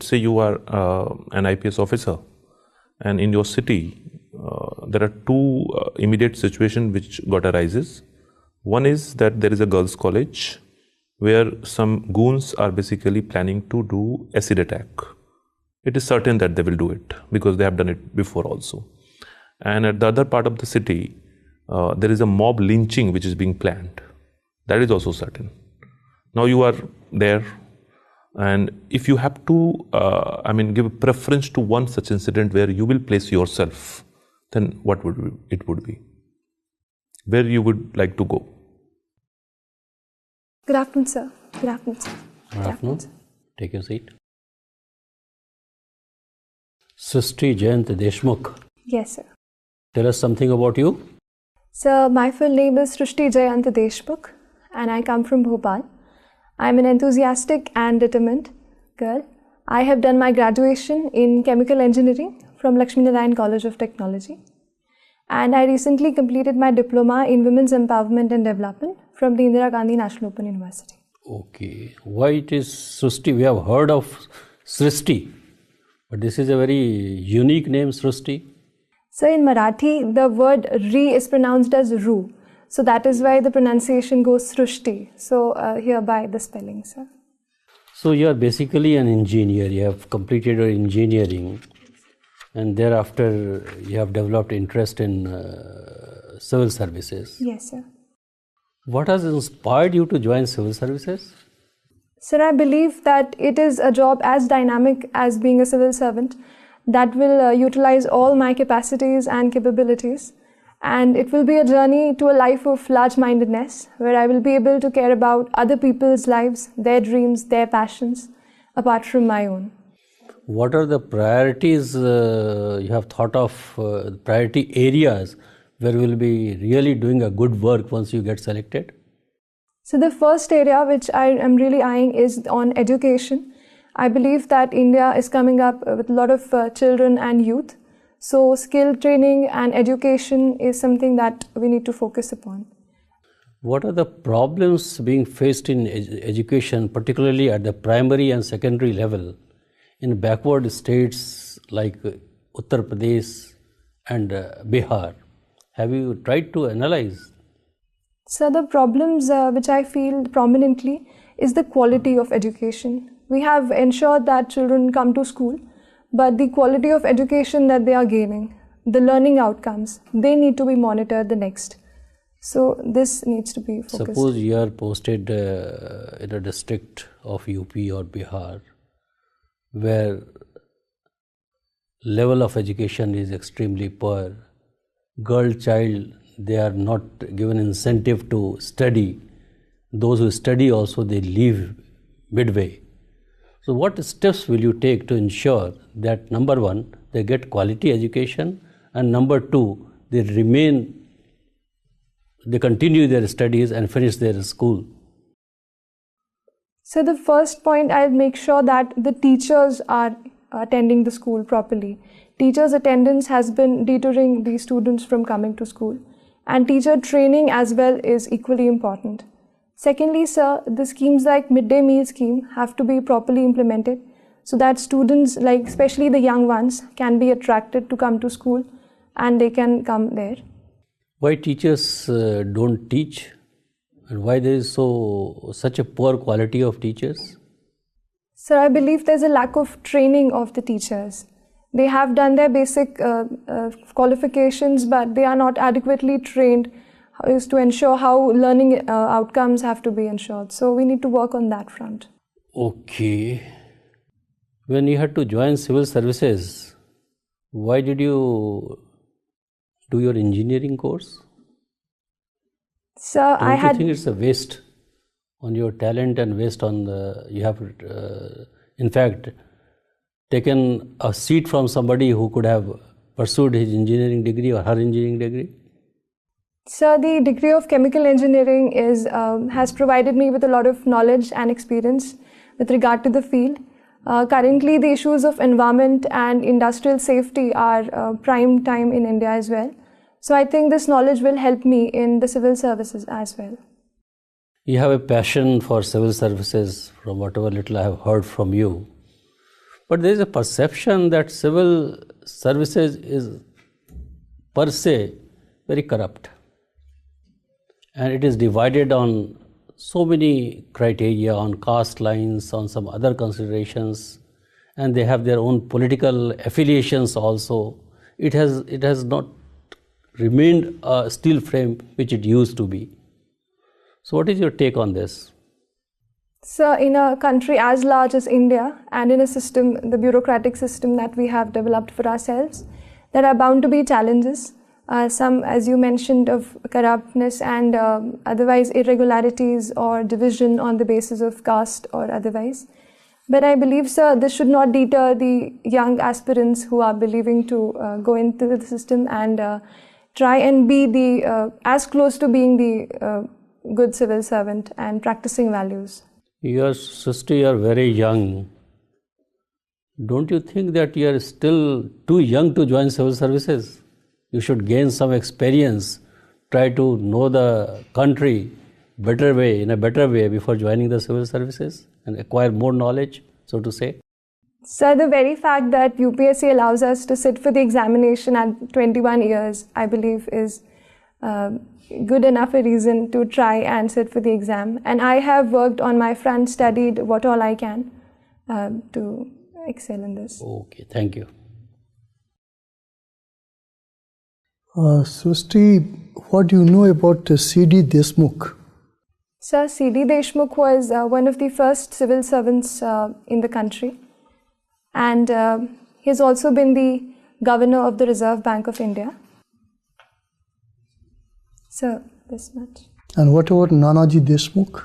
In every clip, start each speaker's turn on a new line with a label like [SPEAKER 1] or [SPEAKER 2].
[SPEAKER 1] let's say you are an IPS officer, and in your city, there are two immediate situations which got arises. One is that there is a girls' college where some goons are basically planning to do acid attack. It is certain that they will do it because they have done it before also. And at the other part of the city, there is a mob lynching which is being planned. That is also certain. Now you are there, and if you have to, give a preference to one such incident where you will place yourself, then what would it be? Where you would like to go?
[SPEAKER 2] Good afternoon, sir. Good afternoon, sir.
[SPEAKER 3] Good afternoon. Take your seat. Shristi, Jayanth, Deshmukh.
[SPEAKER 2] Yes, sir.
[SPEAKER 3] Tell us something about you.
[SPEAKER 2] Sir, my full name is Shristi Jayanth Deshmukh, and I come from Bhopal. I am an enthusiastic and determined girl. I have done my graduation in chemical engineering from Lakshmi Narayan College of Technology. And I recently completed my diploma in Women's Empowerment and Development from the Indira Gandhi National Open University.
[SPEAKER 3] Okay. Why it is Shrusti? We have heard of Shristi, but this is a very unique name, Shrusti.
[SPEAKER 2] So in Marathi, the word Ri is pronounced as Ru. So that is why the pronunciation goes Shrusti. So hereby the spelling, sir.
[SPEAKER 3] So you are basically an engineer. You have completed your engineering, and thereafter you have developed interest in civil services.
[SPEAKER 2] Yes, sir.
[SPEAKER 3] What has inspired you to join civil services?
[SPEAKER 2] Sir, I believe that it is a job as dynamic as being a civil servant that will utilize all my capacities and capabilities. And it will be a journey to a life of large-mindedness, where I will be able to care about other people's lives, their dreams, their passions, apart from my own.
[SPEAKER 3] What are the priorities you have thought of, priority areas where you will be really doing a good work once you get selected?
[SPEAKER 2] So the first area which I am really eyeing is on education. I believe that India is coming up with a lot of children and youth. So skill training and education is something that we need to focus upon.
[SPEAKER 3] What are the problems being faced in education, particularly at the primary and secondary level, in backward states like Uttar Pradesh and Bihar? Have you tried to analyze?
[SPEAKER 2] So the problems which I feel prominently is the quality of education. We have ensured that children come to school, but the quality of education that they are gaining, the learning outcomes, they need to be monitored the next. So this needs to be focused.
[SPEAKER 3] Suppose you are posted in a district of UP or Bihar where level of education is extremely poor. Girl child, they are not given incentive to study. Those who study also, they leave midway. So what steps will you take to ensure that, number one, they get quality education, and number two, they continue their studies and finish their school?
[SPEAKER 2] So the first point, I'll make sure that the teachers are attending the school properly. Teachers' attendance has been deterring the students from coming to school, and teacher training as well is equally important. Secondly, sir, the schemes like midday meal scheme have to be properly implemented so that students, like especially the young ones, can be attracted to come to school and they can come there.
[SPEAKER 3] Why teachers don't teach, and why there is such a poor quality of teachers?
[SPEAKER 2] Sir, I believe there's a lack of training of the teachers. They have done their basic qualifications, but they are not adequately trained is to ensure how learning outcomes have to be ensured. So we need to work on that front.
[SPEAKER 3] Okay. When you had to join civil services, why did you do your engineering course?
[SPEAKER 2] So
[SPEAKER 3] Don't you think it's a waste on your talent and waste on you have in fact taken a seat from somebody who could have pursued his engineering degree or her engineering degree?
[SPEAKER 2] So the degree of chemical engineering has provided me with a lot of knowledge and experience with regard to the field. Currently, the issues of environment and industrial safety are prime time in India as well. So I think this knowledge will help me in the civil services as well.
[SPEAKER 3] You have a passion for civil services, from whatever little I have heard from you. But there is a perception that civil services is per se very corrupt. And it is divided on so many criteria, on caste lines, on some other considerations, and they have their own political affiliations also. It has not remained a steel frame which it used to be. So what is your take on this?
[SPEAKER 2] So in a country as large as India and in a system, the bureaucratic system that we have developed for ourselves, there are bound to be challenges. Some, as you mentioned, of corruptness and otherwise irregularities or division on the basis of caste or otherwise. But I believe, sir, this should not deter the young aspirants who are believing to go into the system and try and be as close to being the good civil servant and practicing values.
[SPEAKER 3] Your Shristi, you are very young. Don't you think that you are still too young to join civil services? You should gain some experience, try to know the country in a better way before joining the civil services and acquire more knowledge, so to say.
[SPEAKER 2] Sir, the very fact that UPSC allows us to sit for the examination at 21 years, I believe, is good enough a reason to try and sit for the exam. And I have worked on my front, studied what all I can to excel in this.
[SPEAKER 3] Okay, thank you.
[SPEAKER 4] Shrusti, what do you know about C.D. Deshmukh?
[SPEAKER 2] Sir, C.D. Deshmukh was one of the first civil servants in the country. And he has also been the governor of the Reserve Bank of India. So, this much.
[SPEAKER 4] And what about Nanaji Deshmukh?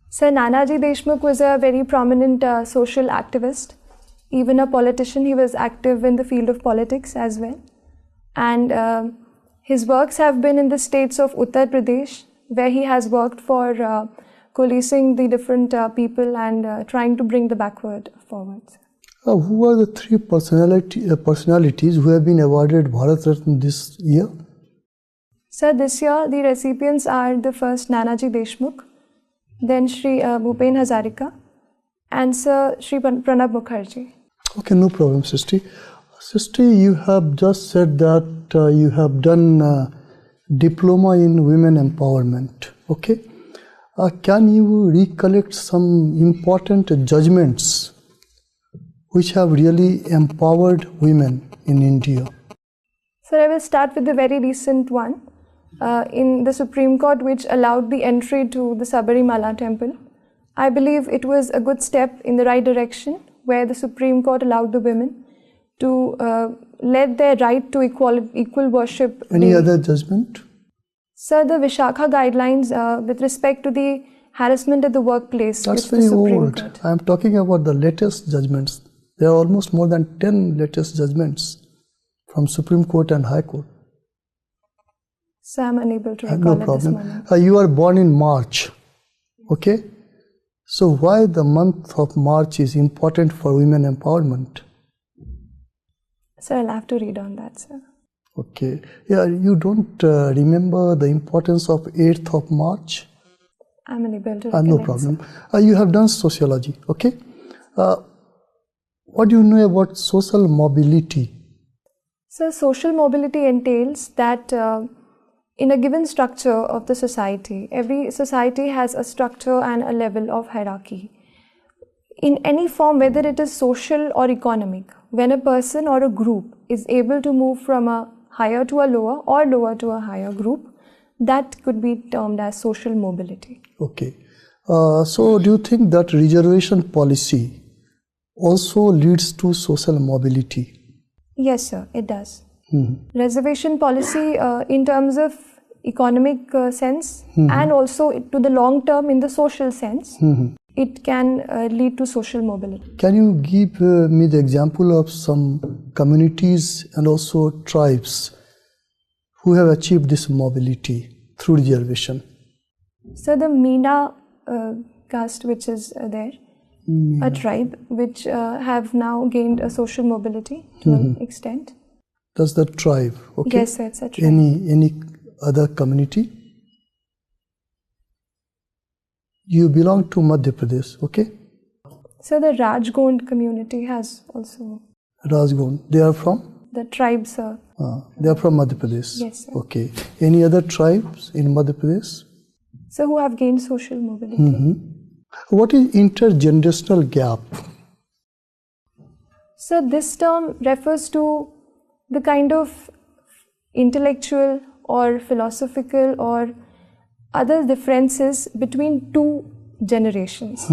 [SPEAKER 2] Sir, Nanaji Deshmukh was a very prominent social activist. Even a politician, he was active in the field of politics as well. And his works have been in the states of Uttar Pradesh, where he has worked for coalescing the different people and trying to bring the backward forward.
[SPEAKER 4] Who are the three personalities who have been awarded Bharat Ratna this year?
[SPEAKER 2] Sir, this year the recipients are the first Nanaji Deshmukh, then Shri Bhupen Hazarika, and Sir Shri Pranab Mukherjee.
[SPEAKER 4] Okay, no problem, Shristi. Shristi, you have just said that you have done diploma in women empowerment. Okay, can you recollect some important judgments which have really empowered women in India?
[SPEAKER 2] Sir, I will start with the very recent one in the Supreme Court, which allowed the entry to the Sabarimala temple. I believe it was a good step in the right direction, where the Supreme Court allowed the women to let their right to equal worship.
[SPEAKER 4] Any other judgment?
[SPEAKER 2] Sir, the Vishakha guidelines with respect to the harassment at the workplace.
[SPEAKER 4] That's very old. I am talking about the latest judgments. There are almost more than 10 latest judgments from Supreme Court and High Court.
[SPEAKER 2] So I am unable to recall
[SPEAKER 4] no
[SPEAKER 2] at this
[SPEAKER 4] problem.
[SPEAKER 2] moment.
[SPEAKER 4] You are born in March. Okay? So why the month of March is important for women empowerment?
[SPEAKER 2] Sir, I'll have to read on that, sir.
[SPEAKER 4] Okay. Yeah, you don't remember the importance of 8th of March?
[SPEAKER 2] I'm unable to recollect.
[SPEAKER 4] No problem. You have done sociology. Okay? What do you know about social mobility?
[SPEAKER 2] So, social mobility entails that in a given structure of the society, every society has a structure and a level of hierarchy. In any form, whether it is social or economic, when a person or a group is able to move from a higher to a lower or lower to a higher group, that could be termed as social mobility.
[SPEAKER 4] Okay. So, do you think that reservation policy also leads to social mobility?
[SPEAKER 2] Yes, sir, it does. Reservation policy in terms of economic sense and also to the long term in the social sense, it can lead to social mobility.
[SPEAKER 4] Can you give me the example of some communities and also tribes who have achieved this mobility through reservation?
[SPEAKER 2] So the Meena caste which is there, a tribe which have now gained a social mobility to an extent.
[SPEAKER 4] That's the tribe, okay?
[SPEAKER 2] Yes, sir, it's a tribe.
[SPEAKER 4] Any other community? You belong to Madhya Pradesh, okay?
[SPEAKER 2] So the Rajgond community has also.
[SPEAKER 4] Rajgond, they are from?
[SPEAKER 2] The tribes, sir.
[SPEAKER 4] They are from Madhya Pradesh?
[SPEAKER 2] Yes, sir.
[SPEAKER 4] Okay. Any other tribes in Madhya Pradesh?
[SPEAKER 2] So who have gained social mobility.
[SPEAKER 4] What is intergenerational gap?
[SPEAKER 2] So this term refers to the kind of intellectual or philosophical or other differences between two generations.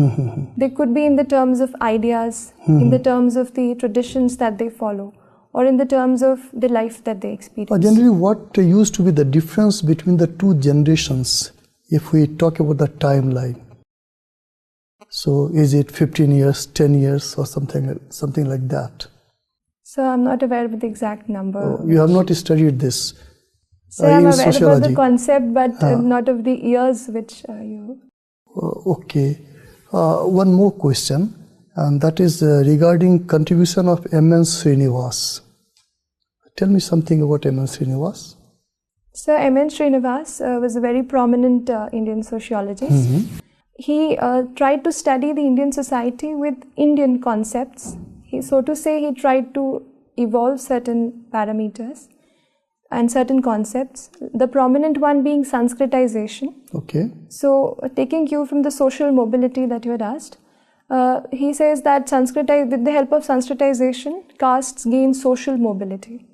[SPEAKER 2] They could be in the terms of ideas, in the terms of the traditions that they follow, or in the terms of the life that they experience.
[SPEAKER 4] Generally, what used to be the difference between the two generations if we talk about the timeline? So is it 15 years, 10 years or something like that?
[SPEAKER 2] So I'm not aware of the exact number.
[SPEAKER 4] You have not studied this
[SPEAKER 2] So I'm
[SPEAKER 4] in
[SPEAKER 2] aware
[SPEAKER 4] sociology.
[SPEAKER 2] about the concept, but not of the years which you...
[SPEAKER 4] Okay. One more question, and that is regarding contribution of M.N. Srinivas. Tell me something about M.N. Srinivas.
[SPEAKER 2] So M.N. Srinivas was a very prominent Indian sociologist. He tried to study the Indian society with Indian concepts. He tried to evolve certain parameters and certain concepts, the prominent one being Sanskritization.
[SPEAKER 4] Okay.
[SPEAKER 2] So, taking cue from the social mobility that you had asked, he says that with the help of Sanskritization, castes gain social mobility.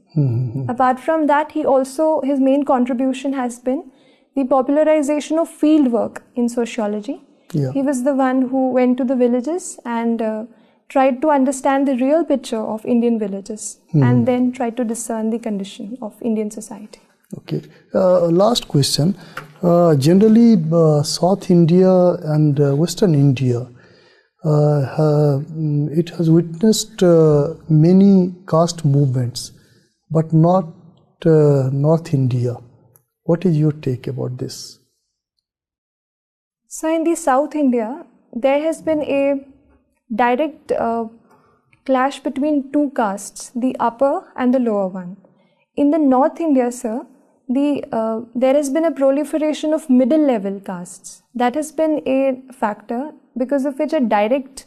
[SPEAKER 2] Apart from that, his main contribution has been the popularization of field work in sociology.
[SPEAKER 4] Yeah.
[SPEAKER 2] He was the one who went to the villages and tried to understand the real picture of Indian villages and then tried to discern the condition of Indian society.
[SPEAKER 4] Okay. Last question. Generally, South India and Western India, it has witnessed many caste movements, but not North India. What is your take about this?
[SPEAKER 2] So in the South India, there has been a direct clash between two castes, the upper and the lower one. In the North India, sir, there has been a proliferation of middle level castes. That has been a factor because of which a direct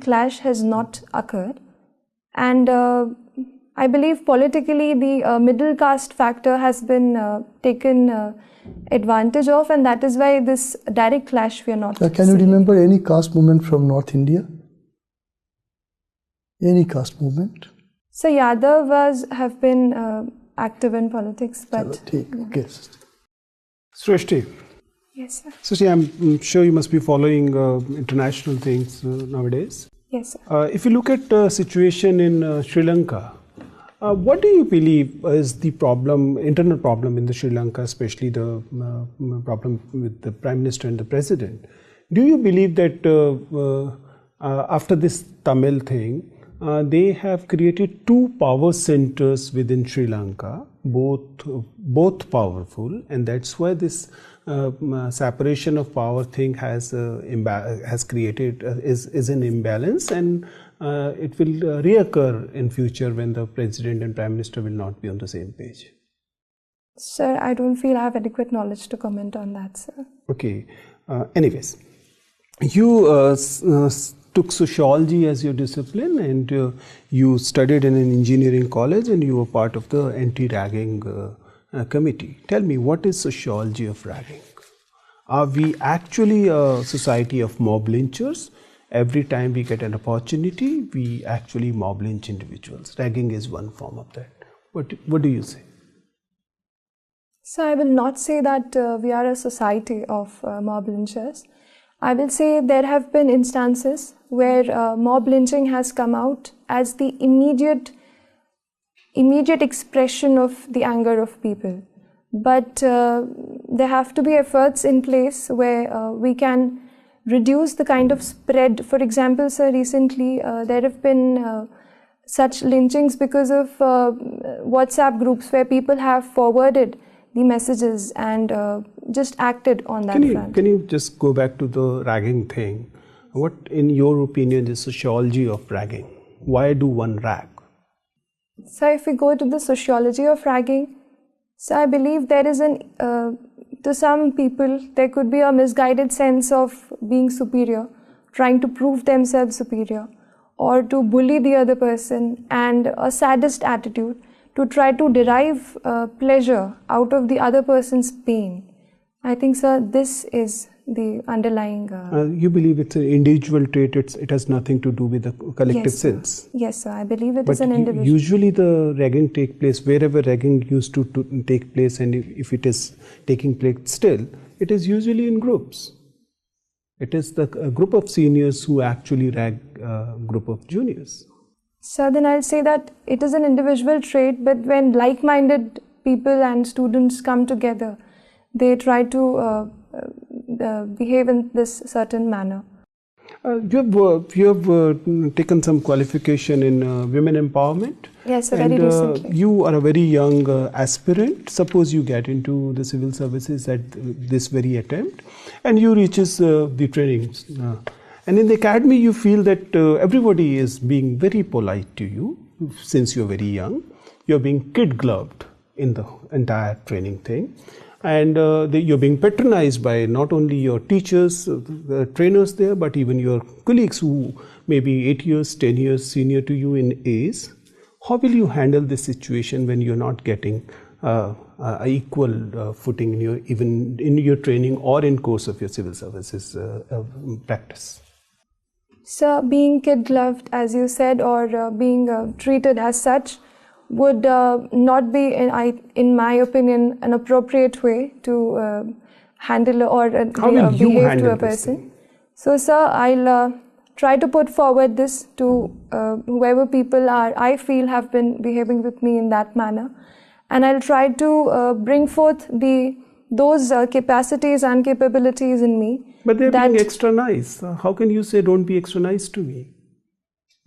[SPEAKER 2] clash has not occurred. And I believe politically the middle caste factor has been taken advantage of, and that is why this direct clash we are not
[SPEAKER 4] Can you remember any caste movement from North India? Any caste movement?
[SPEAKER 2] So Yadav have been active in politics, but...
[SPEAKER 4] Okay.
[SPEAKER 5] Shristi.
[SPEAKER 2] Yes, sir.
[SPEAKER 5] Shristi, I'm sure you must be following international things nowadays.
[SPEAKER 2] Yes, sir.
[SPEAKER 5] If you look at the situation in Sri Lanka, what do you believe is the internal problem in the Sri Lanka, especially the problem with the Prime Minister and the President? Do you believe that after this Tamil thing, they have created two power centers within Sri Lanka, both powerful, and that's why this separation of power thing has created is an imbalance, and it will reoccur in future when the President and Prime Minister will not be on the same page.
[SPEAKER 2] Sir, I don't feel I have adequate knowledge to comment on that, sir.
[SPEAKER 5] Okay. Anyways, you took sociology as your discipline, and you studied in an engineering college, and you were part of the anti-ragging committee. Tell me, what is sociology of ragging? Are we actually a society of mob lynchers? Every time we get an opportunity, we actually mob lynch individuals. Ragging is one form of that. What do you say?
[SPEAKER 2] So I will not say that we are a society of mob lynchers. I will say there have been instances where mob lynching has come out as the immediate expression of the anger of people. But there have to be efforts in place where we can reduce the kind of spread. For example, sir, recently there have been such lynchings because of WhatsApp groups where people have forwarded the messages and just acted on that front.
[SPEAKER 5] Can you just go back to the ragging thing? What, in your opinion, is sociology of ragging? Why do one rag?
[SPEAKER 2] So if we go to the sociology of ragging, so I believe there is to some people, there could be a misguided sense of being superior trying to prove themselves superior, or to bully the other person, and a sadist attitude to try to derive pleasure out of the other person's pain. I think, sir, this is the underlying...
[SPEAKER 5] you believe it's an individual trait, it has nothing to do with the collective
[SPEAKER 2] yes,
[SPEAKER 5] sense?
[SPEAKER 2] Yes, sir, I believe it
[SPEAKER 5] but
[SPEAKER 2] is an individual.
[SPEAKER 5] Usually the ragging take place, wherever ragging used to take place, and if it is taking place still, it is usually in groups. It is a group of seniors who actually rag a group of juniors.
[SPEAKER 2] So then I'll say that it is an individual trait, but when like-minded people and students come together, they try to behave in this certain manner.
[SPEAKER 5] You have taken some qualification in women empowerment.
[SPEAKER 2] Yes, sir, very recently.
[SPEAKER 5] You are a very young aspirant. Suppose you get into the civil services at this very attempt, and you reaches the trainings. And in the academy, you feel that everybody is being very polite to you since you're very young. You're being kid-gloved in the entire training thing. And you're being patronized by not only your teachers, the trainers there, but even your colleagues who may be 8 years, 10 years senior to you in age. How will you handle this situation when you're not getting equal footing even in your training or in course of your civil services practice?
[SPEAKER 2] So being kid-gloved, as you said, or being treated as such, would not be, in my opinion, an appropriate way to handle or behave to a person. So, sir, I'll try to put forward this to whoever people I feel have been behaving with me in that manner, and I'll try to bring forth those capacities and capabilities in me.
[SPEAKER 5] But they're being extra nice. How can you say don't be extra nice to me?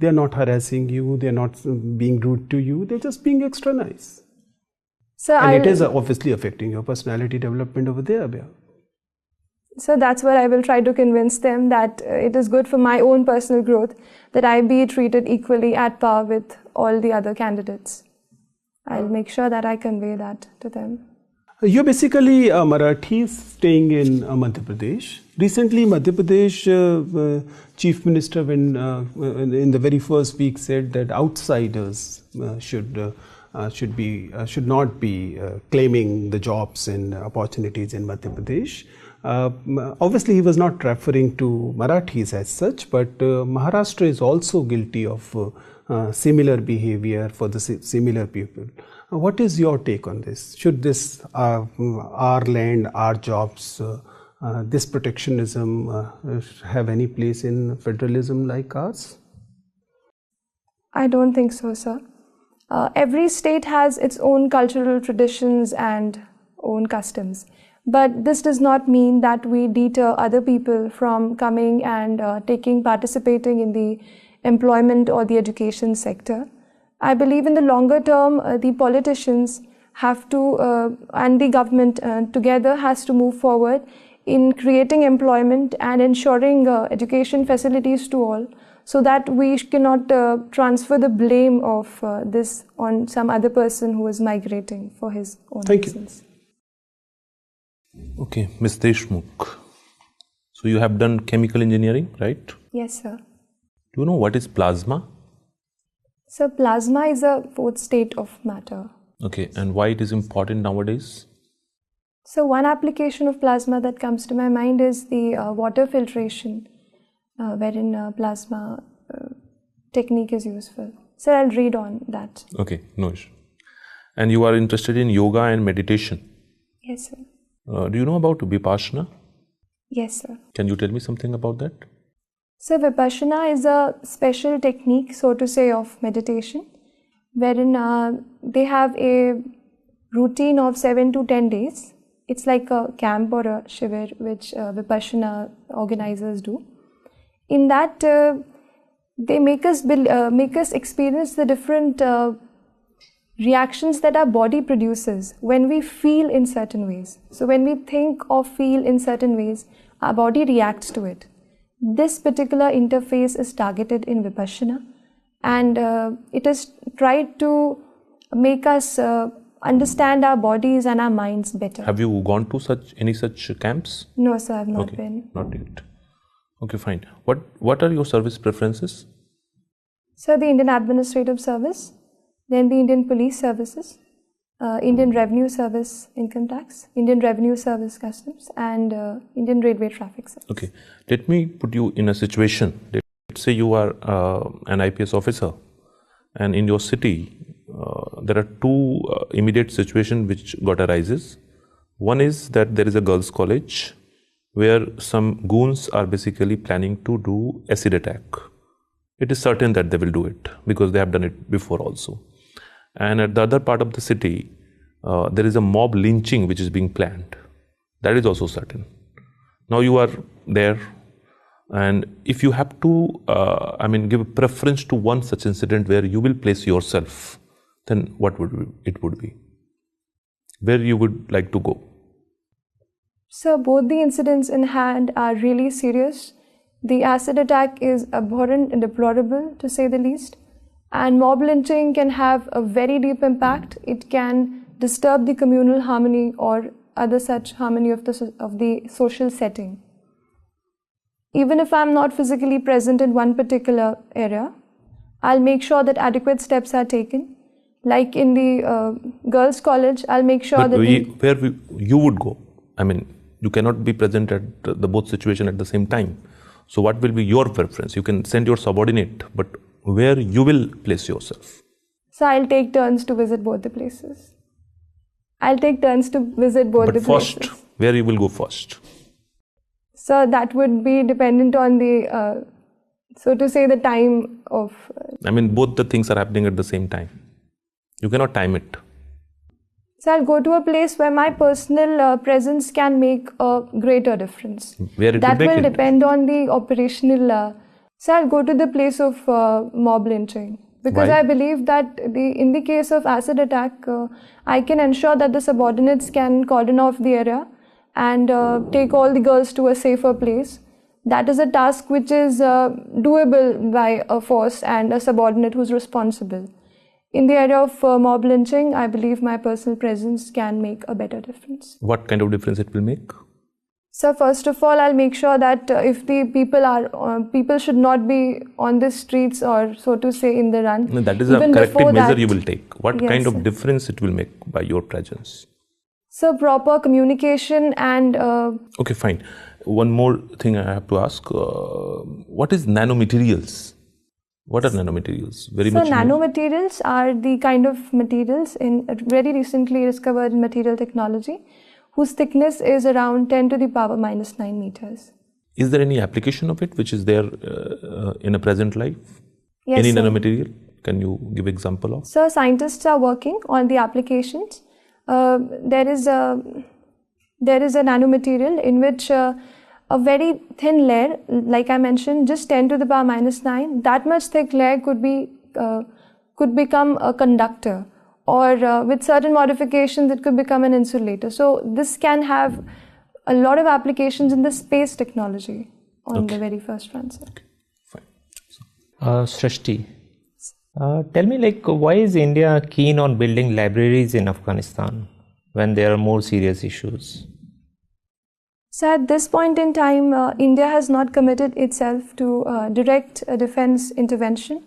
[SPEAKER 5] They're not harassing you, they're not being rude to you, they're just being extra nice. So it is obviously affecting your personality development over there, Abhya.
[SPEAKER 2] So that's what I will try to convince them, that it is good for my own personal growth that I be treated equally at par with all the other candidates. I'll make sure that I convey that to them.
[SPEAKER 5] You're basically a Marathi staying in Madhya Pradesh. Recently, Madhya Pradesh Chief Minister, in the very first week, said that outsiders should not be claiming the jobs and opportunities in Madhya Pradesh. Obviously, he was not referring to Marathis as such, but Maharashtra is also guilty of similar behavior for the similar people. What is your take on this? Should this our land, our jobs, this protectionism have any place in federalism like ours?
[SPEAKER 2] I don't think so, sir. Every state has its own cultural traditions and own customs. But this does not mean that we deter other people from coming and participating in the employment or the education sector. I believe in the longer term, the politicians have to, and the government together has to move forward in creating employment and ensuring education facilities to all, so that we cannot transfer the blame of this on some other person who is migrating for his own reasons.
[SPEAKER 1] Okay, Ms. Deshmukh. So you have done chemical engineering, right?
[SPEAKER 2] Yes, sir.
[SPEAKER 1] Do you know what is plasma?
[SPEAKER 2] So plasma is a fourth state of matter.
[SPEAKER 1] Okay, and why it is important nowadays?
[SPEAKER 2] So one application of plasma that comes to my mind is the water filtration, wherein plasma technique is useful. So I'll read on that.
[SPEAKER 1] Okay, no issue. And you are interested in yoga and meditation?
[SPEAKER 2] Yes, sir.
[SPEAKER 1] Do you know about Vipassana?
[SPEAKER 2] Yes, sir.
[SPEAKER 1] Can you tell me something about that?
[SPEAKER 2] So Vipassana is a special technique, so to say, of meditation, wherein they have a routine of 7 to 10 days. It's like a camp or a shivir which Vipassana organizers do. In that, they make us experience the different reactions that our body produces when we feel in certain ways. So when we think or feel in certain ways, our body reacts to it. This particular interface is targeted in Vipassana, and it is tried to make us understand our bodies and our minds better.
[SPEAKER 1] Have you gone to any such camps?
[SPEAKER 2] No, sir, I have not been.
[SPEAKER 1] Not yet. Okay, fine. What are your service preferences?
[SPEAKER 2] So the Indian Administrative Service, then the Indian Police Services, Indian Revenue Service Income Tax, Indian Revenue Service Customs, and Indian Railway Traffic Service.
[SPEAKER 1] Okay, let me put you in a situation. Let's say you are an IPS officer, and in your city there are two immediate situations which got arises. One is that there is a girls' college where some goons are basically planning to do acid attack. It is certain that they will do it because they have done it before also. And at the other part of the city, there is a mob lynching which is being planned. That is also certain. Now you are there, and if you have to, give a preference to one such incident where you will place yourself, then what would it be? Where you would like to go?
[SPEAKER 2] So both the incidents in hand are really serious. The acid attack is abhorrent and deplorable, to say the least. And mob lynching can have a very deep impact. It can disturb the communal harmony or other such harmony of the social setting. Even if I'm not physically present in one particular area, I'll make sure that adequate steps are taken. Like in the girls' college, I'll make sure that
[SPEAKER 1] you would go. You cannot be present at the both situation at the same time. So what will be your preference? You can send your subordinate, but where you will place yourself?
[SPEAKER 2] So I'll take turns to visit both the places. But
[SPEAKER 1] first, where you will go first?
[SPEAKER 2] So that would be dependent on the, so to say, the time of...
[SPEAKER 1] both the things are happening at the same time. You cannot time it.
[SPEAKER 2] So I'll go to a place where my personal presence can make a greater difference. That will depend on the operational... So I'll go to the place of mob lynching. Because
[SPEAKER 1] Why?
[SPEAKER 2] I believe that in the case of acid attack, I can ensure that the subordinates can cordon off the area and take all the girls to a safer place. That is a task which is doable by a force and a subordinate who's responsible. In the area of mob lynching, I believe my personal presence can make a better difference.
[SPEAKER 1] What kind of difference it will make?
[SPEAKER 2] So first of all, I'll make sure that if the people should not be on the streets or so to say in the run.
[SPEAKER 1] No, that is a corrective measure you will take. What kind of difference it will make by your presence?
[SPEAKER 2] So proper communication and...
[SPEAKER 1] Okay, fine. One more thing I have to ask. What is nanomaterials? What are nanomaterials?
[SPEAKER 2] Nanomaterials are the kind of materials very recently discovered in material technology, whose thickness is around 10 to the power minus 9 meters.
[SPEAKER 1] Is there any application of it which is there in a present life?
[SPEAKER 2] Yes,
[SPEAKER 1] any
[SPEAKER 2] sir.
[SPEAKER 1] nanomaterial? Can you give example of?
[SPEAKER 2] So scientists are working on the applications. There is a nanomaterial in which a very thin layer, like I mentioned, just 10 to the power minus 9, that much thick layer could become a conductor, or with certain modifications it could become an insulator. So this can have a lot of applications in the space technology on the very first front.
[SPEAKER 1] Okay, fine.
[SPEAKER 6] Shristi, tell me, why is India keen on building libraries in Afghanistan when there are more serious issues?
[SPEAKER 2] So at this point in time, India has not committed itself to direct defense intervention.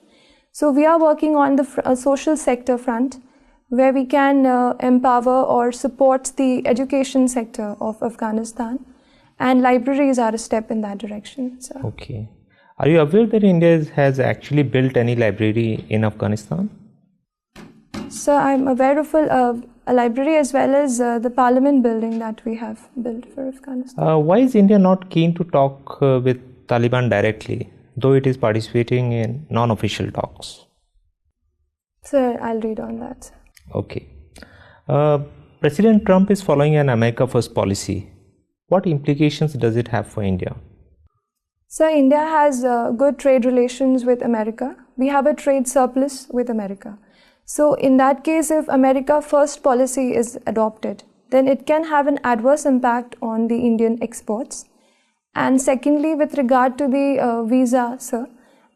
[SPEAKER 2] So we are working on the social sector front, where we can empower or support the education sector of Afghanistan, and libraries are a step in that direction. So.
[SPEAKER 6] Okay. Are you aware that India has actually built any library in Afghanistan?
[SPEAKER 2] So I'm aware of a library as well as the parliament building that we have built for Afghanistan.
[SPEAKER 6] Why is India not keen to talk with Taliban directly, though it is participating in non-official talks?
[SPEAKER 2] Sir, I'll read on that.
[SPEAKER 6] Okay. President Trump is following an America First policy. What implications does it have for India?
[SPEAKER 2] So India has good trade relations with America. We have a trade surplus with America. So in that case, if America First policy is adopted, then it can have an adverse impact on the Indian exports. And secondly, with regard to the visa, sir,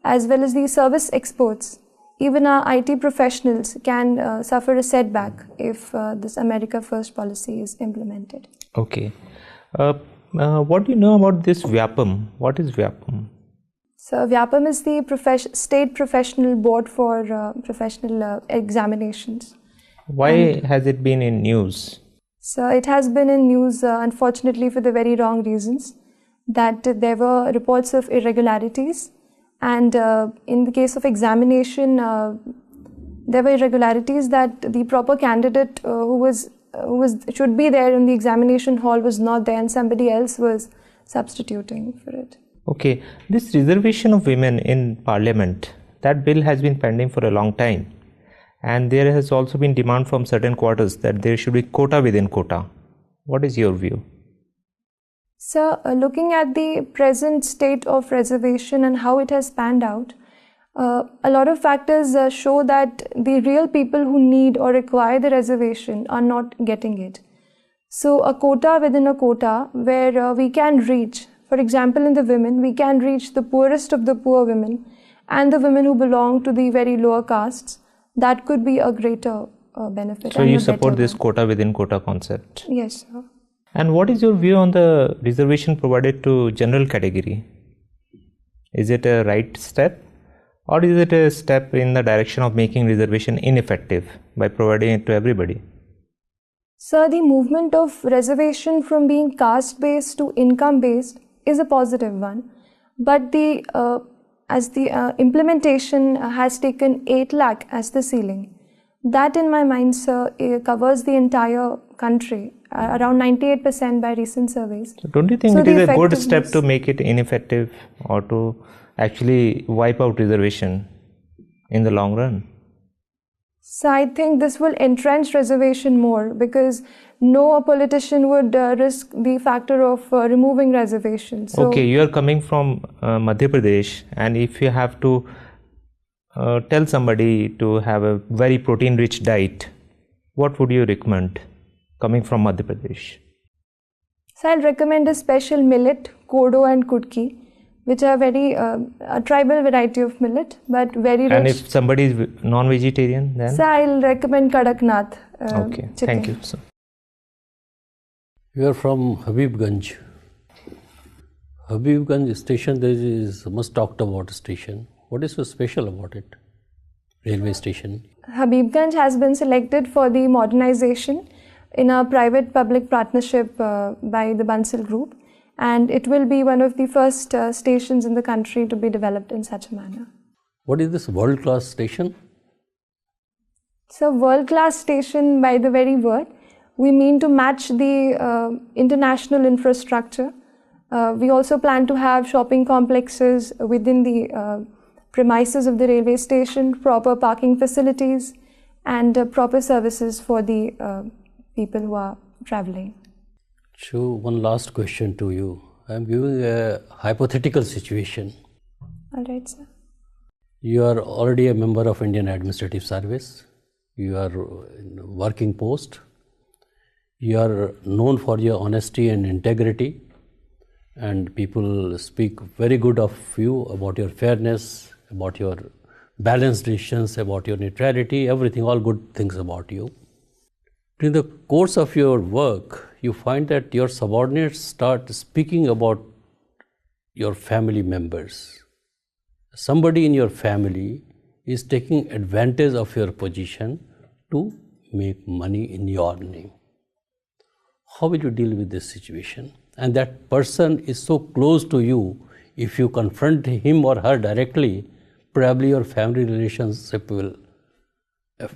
[SPEAKER 2] as well as the service exports, even our IT professionals can suffer a setback if this America First policy is implemented.
[SPEAKER 6] Okay. What do you know about this Vyapam? What is Vyapam?
[SPEAKER 2] So Vyapam is the state professional board for professional examinations.
[SPEAKER 6] Why has it been in news?
[SPEAKER 2] So it has been in news, unfortunately, for the very wrong reasons, that there were reports of irregularities, and in the case of examination, there were irregularities that the proper candidate who should be there in the examination hall was not there, and somebody else was substituting for it.
[SPEAKER 6] Okay, this reservation of women in Parliament, that bill has been pending for a long time. And there has also been demand from certain quarters that there should be quota within quota. What is your view?
[SPEAKER 2] So, looking at the present state of reservation and how it has panned out, a lot of factors show that the real people who need or require the reservation are not getting it. So, a quota within a quota where we can reach, for example, in the women, we can reach the poorest of the poor women and the women who belong to the very lower castes. That could be a greater benefit.
[SPEAKER 6] So you support this quota within quota concept?
[SPEAKER 2] Yes, sir.
[SPEAKER 6] And what is your view on the reservation provided to general category? Is it a right step, or is it a step in the direction of making reservation ineffective by providing it to everybody?
[SPEAKER 2] So the movement of reservation from being caste based to income based is a positive one, but the implementation has taken 8 lakh as the ceiling. That, in my mind, sir, covers the entire country, around 98% by recent surveys.
[SPEAKER 6] So don't you think it is a good step to make it ineffective, or to actually wipe out reservation in the long run?
[SPEAKER 2] So I think this will entrench reservation more, because no politician would risk the factor of removing reservation. So,
[SPEAKER 6] okay, you are coming from Madhya Pradesh, and if you have to tell somebody to have a very protein-rich diet, what would you recommend coming from Madhya Pradesh?
[SPEAKER 2] So I'll recommend a special millet, kodo and kudki, which are very a tribal variety of millet, but very rich.
[SPEAKER 6] And if somebody is non-vegetarian, then?
[SPEAKER 2] So I'll recommend kadaknath.
[SPEAKER 6] Okay, thank you, sir.
[SPEAKER 3] You are from Habibganj. Habibganj station, there is much talked about station. What is so special about it? Railway station.
[SPEAKER 2] Habibganj has been selected for the modernization in a private-public partnership by the Bansal Group, and it will be one of the first stations in the country to be developed in such a manner.
[SPEAKER 3] What is this world-class station?
[SPEAKER 2] So, world-class station, by the very word, we mean to match the international infrastructure. We also plan to have shopping complexes within the premises of the railway station, proper parking facilities, and proper services for the people who are traveling.
[SPEAKER 3] So, one last question to you. I am giving a hypothetical situation.
[SPEAKER 2] All right, sir.
[SPEAKER 3] You are already a member of Indian Administrative Service. You are in a working post. You are known for your honesty and integrity, and people speak very good of you, about your fairness, about your balanced decisions, about your neutrality, everything, all good things about you. During the course of your work, you find that your subordinates start speaking about your family members. Somebody in your family is taking advantage of your position to make money in your name. How will you deal with this situation? And that person is so close to you, if you confront him or her directly, probably your family relationship will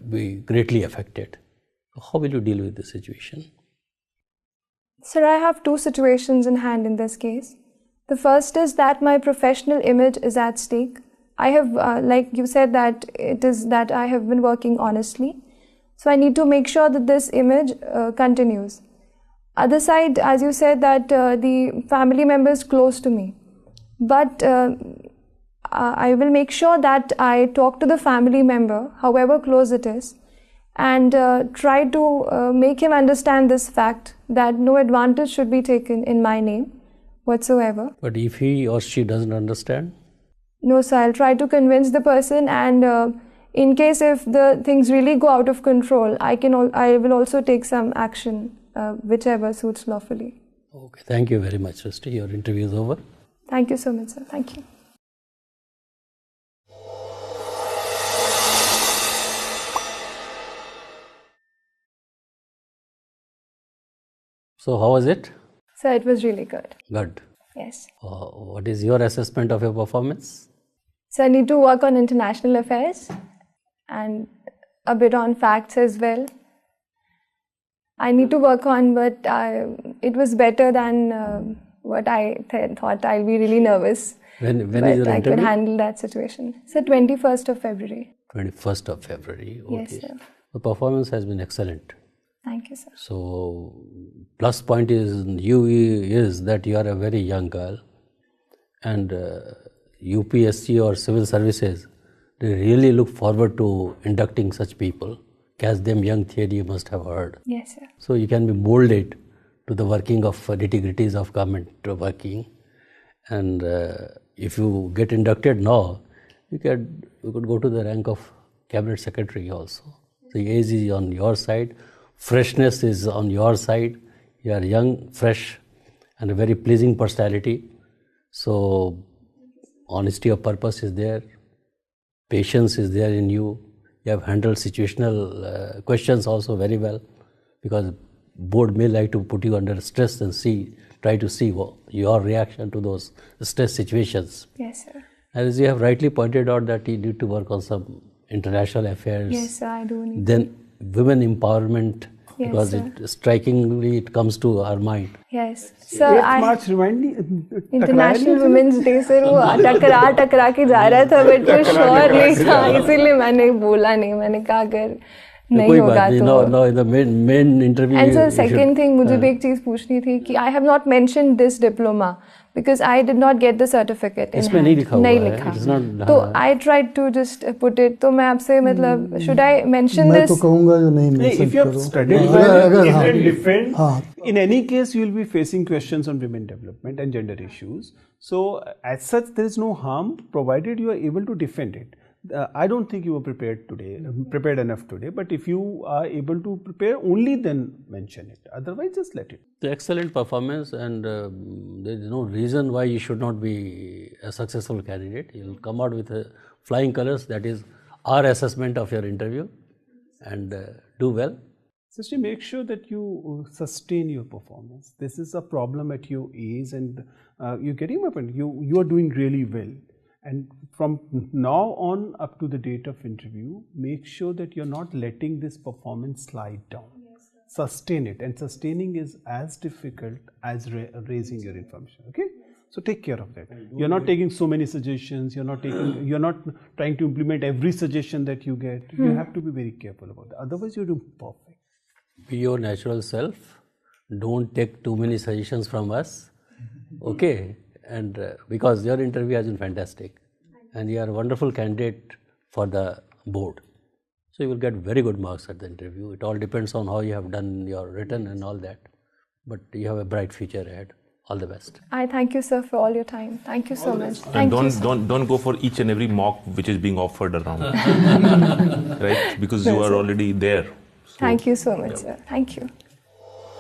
[SPEAKER 3] be greatly affected. How will you deal with this situation?
[SPEAKER 2] Sir, I have 2 situations in hand in this case. The first is that my professional image is at stake. I have, like you said, that it is that I have been working honestly. So I need to make sure that this image continues. Other side, as you said, that the family member is close to me. But I will make sure that I talk to the family member, however close it is, and try to make him understand this fact that no advantage should be taken in my name whatsoever.
[SPEAKER 3] But if he or she doesn't understand?
[SPEAKER 2] No, sir, I'll try to convince the person, and in case if the things really go out of control, I will also take some action, whichever suits lawfully.
[SPEAKER 3] Okay, thank you very much, Shristi. Your interview is over.
[SPEAKER 2] Thank you so much, sir. Thank you.
[SPEAKER 3] So, how was it?
[SPEAKER 2] Sir, it was really good.
[SPEAKER 3] Good.
[SPEAKER 2] Yes.
[SPEAKER 3] What is your assessment of your performance?
[SPEAKER 2] So I need to work on international affairs and a bit on facts as well. I need to work on, but it was better than what I thought. I'll be really nervous.
[SPEAKER 3] When is
[SPEAKER 2] but
[SPEAKER 3] your
[SPEAKER 2] I
[SPEAKER 3] interview?
[SPEAKER 2] could handle that situation. So 21st of February.
[SPEAKER 3] 21st of February. Okay.
[SPEAKER 2] Yes, sir.
[SPEAKER 3] The performance has been excellent.
[SPEAKER 2] Thank you, sir.
[SPEAKER 3] So, plus point is that you are a very young girl, and UPSC or civil services, they really look forward to inducting such people. Catch them young theory you must have heard.
[SPEAKER 2] Yes, sir.
[SPEAKER 3] So you can be molded to the working of nitty-gritties of government working, and if you get inducted now, you could go to the rank of cabinet secretary also. The age is on your side. Freshness is on your side. You are young, fresh, and a very pleasing personality. So, honesty of purpose is there. Patience is there in you. You have handled situational questions also very well, because board may like to put you under stress and try to see your reaction to those stress situations.
[SPEAKER 2] Yes, sir.
[SPEAKER 3] As you have rightly pointed out that you need to work on some international affairs.
[SPEAKER 2] Yes, sir, I do need
[SPEAKER 3] Then women empowerment,
[SPEAKER 2] Yes,
[SPEAKER 3] because
[SPEAKER 2] sir.
[SPEAKER 3] strikingly it comes to our mind.
[SPEAKER 2] Yes. Sir,
[SPEAKER 5] 8th March remind me.
[SPEAKER 2] International women's day sir वो टकरा के जा रहा था, but वो sure नहीं था, इसीलिए मैंने बोला नहीं. मैंने कहा अगर नहीं होगा तो.
[SPEAKER 3] No, in the main interview.
[SPEAKER 2] And so second thing, मुझे भी एक चीज पूछनी थी कि I have not mentioned this diploma because I did not get the certificate in
[SPEAKER 3] इसमें
[SPEAKER 2] hand.
[SPEAKER 3] नहीं लिखा हुआ
[SPEAKER 2] नहीं
[SPEAKER 3] है.
[SPEAKER 2] लिखा.
[SPEAKER 3] It is not,
[SPEAKER 2] तो I tried to just put it. तो मैं आपसे मतलब should I mention
[SPEAKER 4] मैं
[SPEAKER 2] this?
[SPEAKER 4] तो कहूँगा जो नहीं
[SPEAKER 5] If
[SPEAKER 4] mention
[SPEAKER 5] you have
[SPEAKER 4] करो.
[SPEAKER 5] studied
[SPEAKER 4] अगर
[SPEAKER 5] well, you
[SPEAKER 4] हाँ,
[SPEAKER 5] can defend.
[SPEAKER 4] हाँ.
[SPEAKER 5] In any case, you will be facing questions on women development and gender issues. So, as such, there is no harm provided you are able to defend it. I don't think you were prepared enough today. But if you are able to prepare, only then mention it. Otherwise, just let it.
[SPEAKER 3] The excellent performance, and there is no reason why you should not be a successful candidate. You will come out with flying colors. That is our assessment of your interview, and do well.
[SPEAKER 5] Shristi, make sure that you sustain your performance. This is a problem at your age, and you're getting my point. You are doing really well. And from now on up to the date of interview, make sure that you're not letting this performance slide down. Yes, sustain it, and sustaining is as difficult as raising your information. Okay, so take care of that. You're not taking so many suggestions. You're not trying to implement every suggestion that you get. You have to be very careful about that. Otherwise, you're doing perfect.
[SPEAKER 3] Be your natural self. Don't take too many suggestions from us. Okay. And because your interview has been fantastic, and you are a wonderful candidate for the board, so you will get very good marks at the interview. It all depends on how you have done your written and all that, but you have a bright future ahead. All the best.
[SPEAKER 2] I thank you, sir, for all your time. Thank you so much.
[SPEAKER 1] And
[SPEAKER 2] Thank you, sir.
[SPEAKER 1] don't go for each and every mock which is being offered around, right? Because you are already there. So,
[SPEAKER 2] Thank you so much, sir. Thank you.